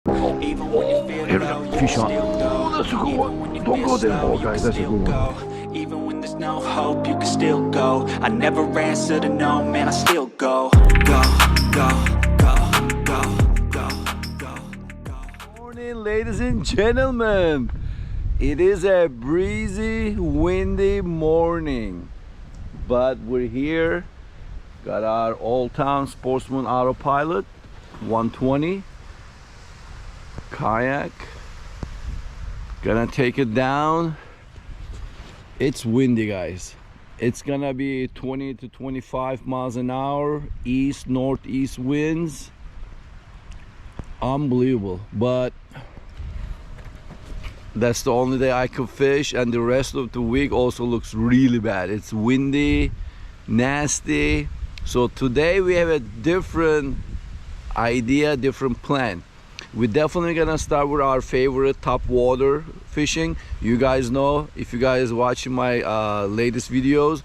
Even when you feel Here we low, go. you Fish can on. still Oh, go. that's a good Even one. when you Don't feel go there. slow, Oh, you guys, can that's a still good one. go. Even when there's no hope, you can still go. I never answer to no, man, I still go. Go, go, go, go, go, go, go. Morning, ladies and gentlemen. It is a breezy, windy morning, but we're here. Got our old Town Sportsman AutoPilot 120 kayak. Gonna take it down. It's windy, guys. It's gonna be 20 to 25 miles an hour, east northeast winds. Unbelievable, but that's the only day I could fish, and the rest of the week also looks really bad. It's windy, nasty. So today we have a different idea, different plan. We're definitely gonna start with our favorite top water fishing. You guys know, if you guys watching my latest videos,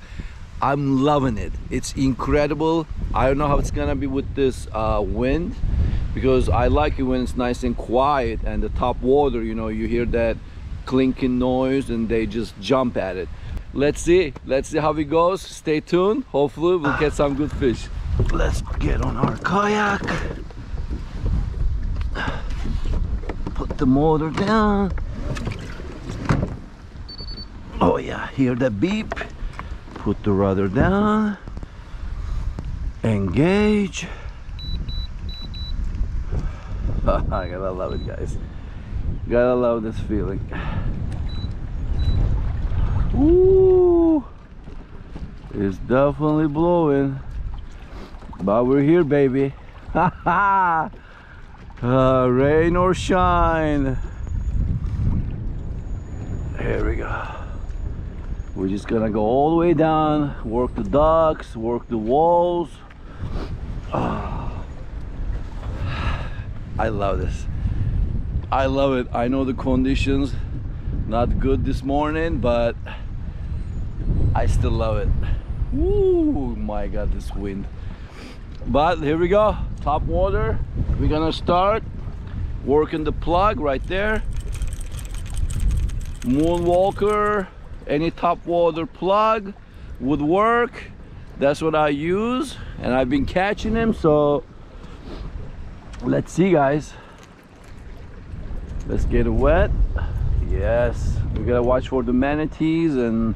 I'm loving it. It's incredible. I don't know how it's gonna be with this wind, because I like it when it's nice and quiet, and the top water, you know, you hear that clinking noise and they just jump at it. Let's see how it goes. Stay tuned. Hopefully we'll get some good fish. Let's get on our kayak, put the motor down. Oh yeah, hear the beep. Put the rudder down, engage. I gotta love it, guys. Gotta love this feeling. Ooh, it's definitely blowing, but we're here, baby. Rain or shine. Here we go. We're just gonna go all the way down, work the docks, work the walls. I love this. I love it. I know the conditions not good this morning, but I still love it. Ooh, my God, this wind. But here we go, top water. We're gonna start working the plug right there. Moonwalker, any top water plug would work. That's what I use, and I've been catching them, so let's see, guys. Let's get it wet. Yes, we gotta watch for the manatees and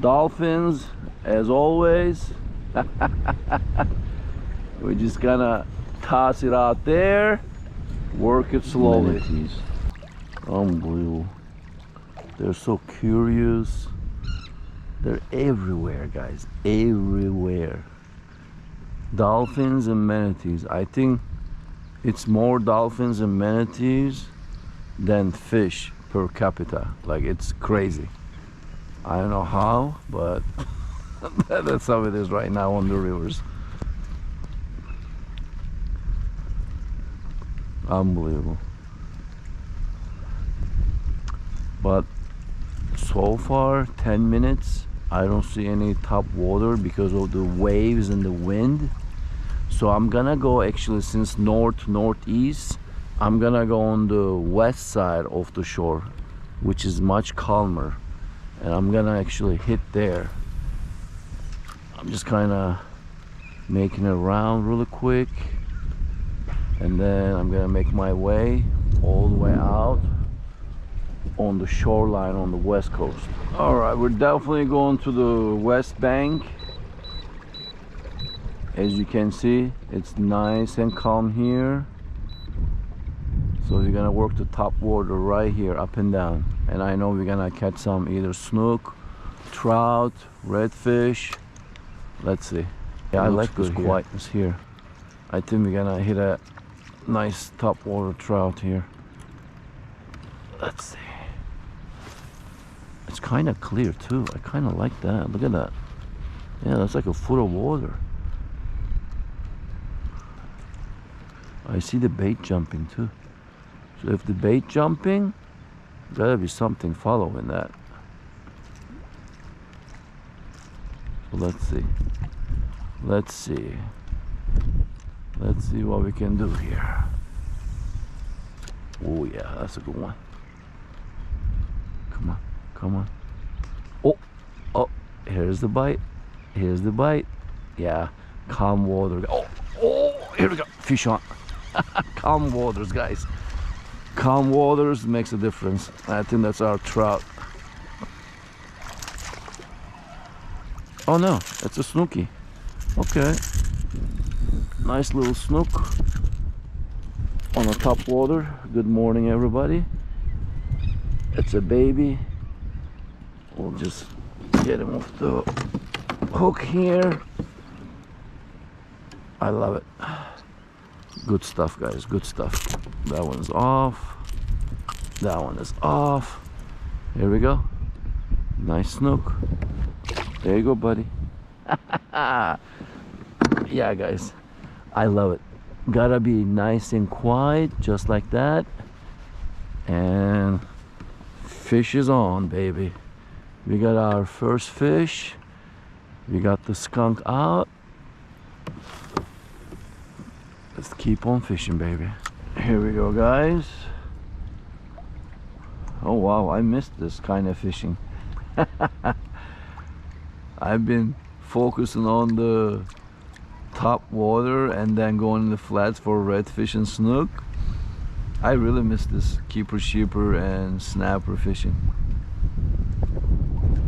dolphins as always. We're just gonna toss it out there, work it slowly. Manatees. Unbelievable. They're so curious. They're everywhere, guys, everywhere. Dolphins and manatees. I think it's more dolphins and manatees than fish per capita. Like, it's crazy. I don't know how, but that's how it is right now on the rivers. Unbelievable. But so far 10 minutes I don't see any top water because of the waves and the wind. So I'm gonna go, actually, since northeast, I'm gonna go on the west side of the shore, which is much calmer, and I'm gonna actually hit there. I'm just kind of making it around really quick, and then I'm gonna make my way all the way out on the shoreline on the west coast. All right, we're definitely going to the west bank. As you can see, it's nice and calm here. So you're gonna work the top water right here, up and down. And I know we're gonna catch some either snook, trout, redfish. Let's see. Yeah, I like this quietness here. I think we're gonna hit a nice top water trout here. Let's see. It's kind of clear too. I kind of like that. Look at that. Yeah, that's like a foot of water. I see the bait jumping too. So if the bait jumping, gotta be something following that. So let's see. Let's see what we can do here. yeah, that's a good one. Come on, come on. Oh, oh, here's the bite. Here's the bite. Yeah, calm water. Oh, oh, here we go. Fish on. Calm waters, guys. Calm waters makes a difference. I think that's our trout. Oh no, it's a snooky. Okay. Nice little snook on the top water. Good morning, everybody. It's a baby. We'll just get him off the hook here. I love it. Good stuff, guys, good stuff. That one's off. That one is off. Here we go. Nice snook. There you go, buddy. Yeah, guys, I love it. Gotta be nice and quiet, just like that. And fish is on, baby. We got our first fish. We got the skunk out. Let's keep on fishing, baby. Here we go, guys. Oh wow, I missed this kind of fishing. I've been focusing on the top water and then going in the flats for redfish and snook. I really miss this keeper, sheeper and snapper fishing.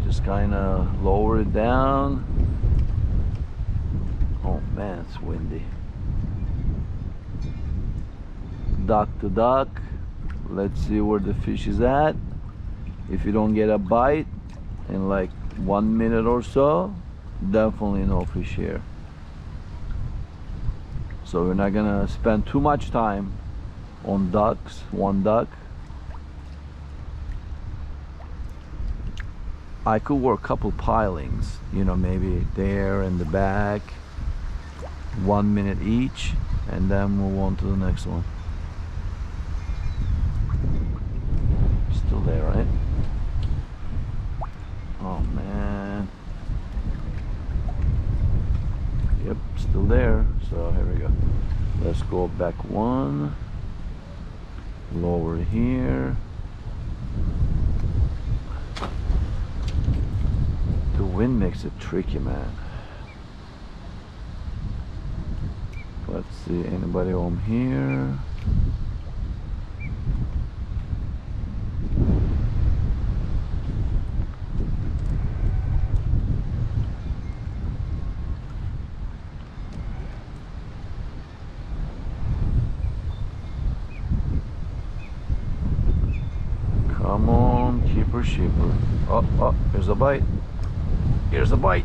Just kind of lower it down. Oh man, it's windy. Dock to dock. Let's see where the fish is at. If you don't get a bite in like 1 minute or so, definitely no fish here. So we're not gonna spend too much time on ducks. One duck. I could work a couple pilings, you know, maybe there and the back, 1 minute each, and then move on to the next one. Still there, right? Oh man. Yep, still there. So here we go. Let's go back one. Lower here. The wind makes it tricky, man. Let's see, anybody home here? Come on, keeper, sheeper. Oh, oh, here's a bite. Here's a bite.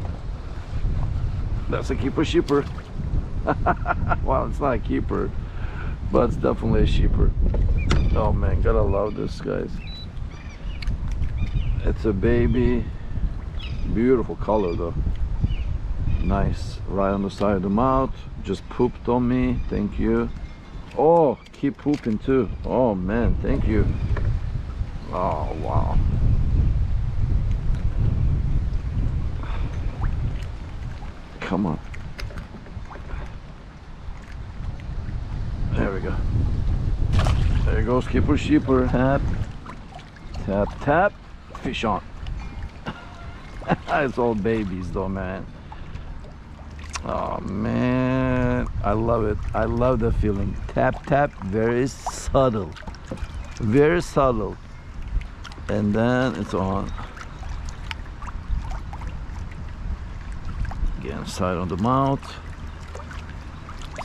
That's a keeper, sheeper. Well, it's not a keeper, but it's definitely a sheeper. Oh man, gotta love this, guys. It's a baby. Beautiful color though. Nice. Right on the side of the mouth. Just pooped on me. Thank you. Oh, keep pooping too. Oh man, thank you. Oh wow. Come on. There we go. There goes keeper, sheeper. Tap, tap, tap. Fish on. It's all babies though, man. Oh man, I love it. I love the feeling. Tap, tap. Very subtle. Very subtle. And then it's on. Again, side on the mouth.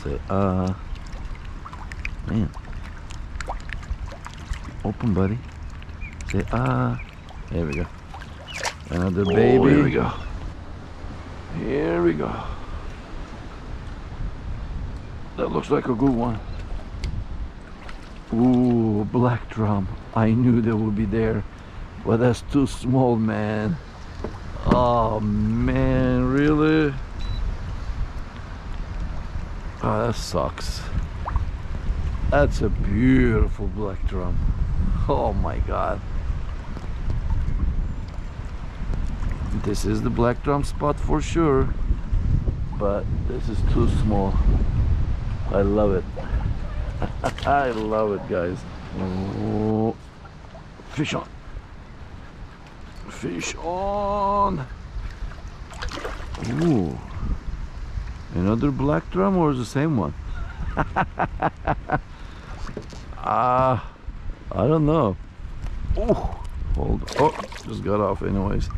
Say, man. Open, buddy. Say, There we go. Another baby. Here we go. Here we go. That looks like a good one. Ooh, black drum. I knew they would be there, but that's too small, man. Oh man, really? Oh, that sucks. That's a beautiful black drum. Oh my god. This is the black drum spot for sure, but this is too small. I love it. I love it, guys. Oh, fish on. Fish on. Ooh. Another black drum or is the same one? I don't know. Ooh, hold on. Oh, just got off anyways.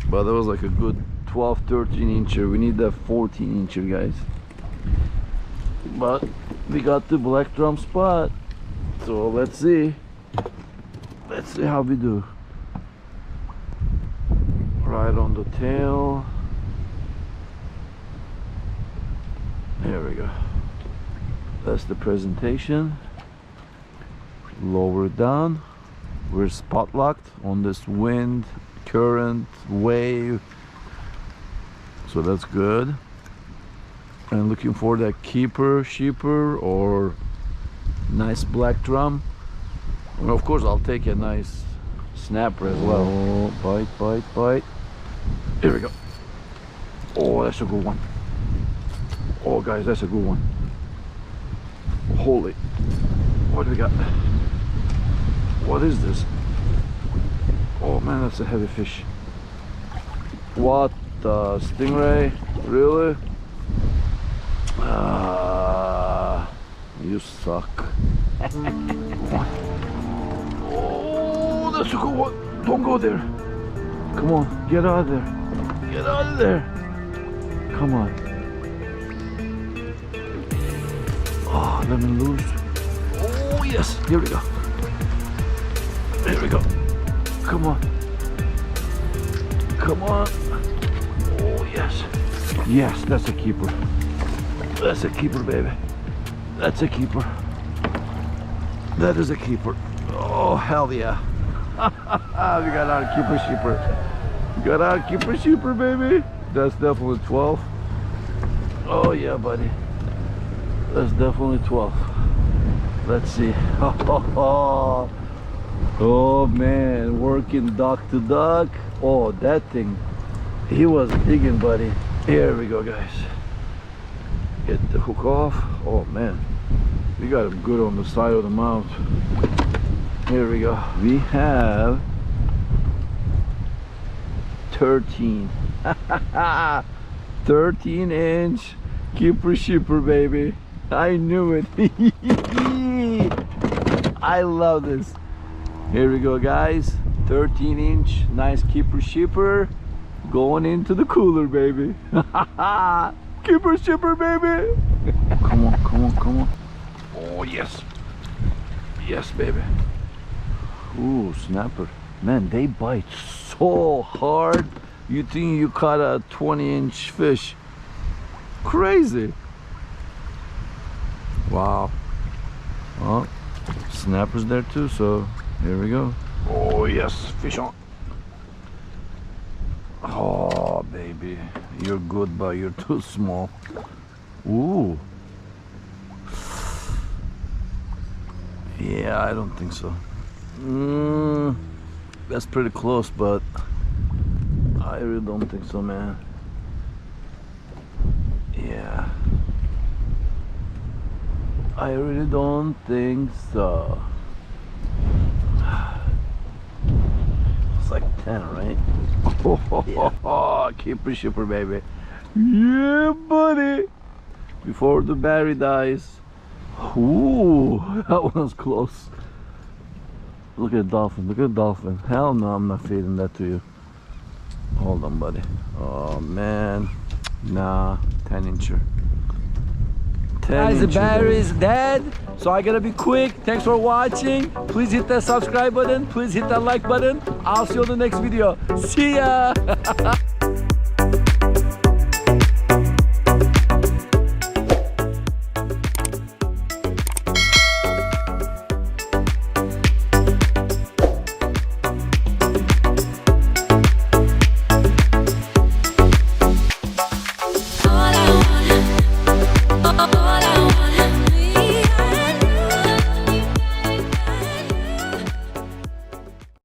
But that was like a good 12, 13 incher. We need that 14 incher, guys. But we got the black drum spot. So let's see. Let's see how we do. Right on the tail. There we go. That's the presentation. Lower it down. We're spot locked on this wind, current, wave. So that's good. And looking for that keeper, sheeper, or nice black drum. And of course I'll take a nice snapper as well. Oh, bite, bite, bite. Here we go. Oh, that's a good one. Oh guys, that's a good one. Holy, what do we got? What is this? Oh man, that's a heavy fish. What the stingray? Really? You suck. Oh, that's a good one. Don't go there. Come on, get out of there. Get out of there. Come on. Oh, let me loose. Oh yes, here we go. Here we go. Come on. Come on. Oh yes. Yes, that's a keeper. That's a keeper, baby. That's a keeper. That is a keeper. Oh hell yeah. We got our keeper sheeper. We got our keeper sheeper, baby. That's definitely 12. Oh yeah, buddy. That's definitely 12. Let's see. Oh man, working duck to duck. Oh, that thing, he was digging, buddy. Here we go, guys. Get the hook off. Oh man, we got him good on the side of the mouth. Here we go. We have 13. 13 inch keeper sheeper, baby. I knew it. I love this. Here we go, guys. 13 inch nice keeper sheeper going into the cooler, baby. Keeper sheeper, baby. Come on, come on, come on. Oh yes, yes, baby. Ooh, snapper. Man, they bite so hard. You think you caught a 20-inch fish. Crazy. Wow. Oh, snappers there too, so here we go. Oh yes, fish on. Oh baby, you're good, but you're too small. Ooh. Yeah, I don't think so. That's pretty close, but I really don't think so, man. Yeah, I really don't think so. It's like 10, right? Oh, keeper shipper, baby. Yeah, buddy. Before the battery dies. Ooh, that one's close. Look at the dolphin. Look at the dolphin. Hell no, I'm not feeding that to you. Hold on, buddy. Oh man. Nah, 10 incher. 10 Guys, the incher, battery baby. is dead, so I gotta be quick. Thanks for watching. Please hit that subscribe button. Please hit that like button. I'll see you on the next video. See ya.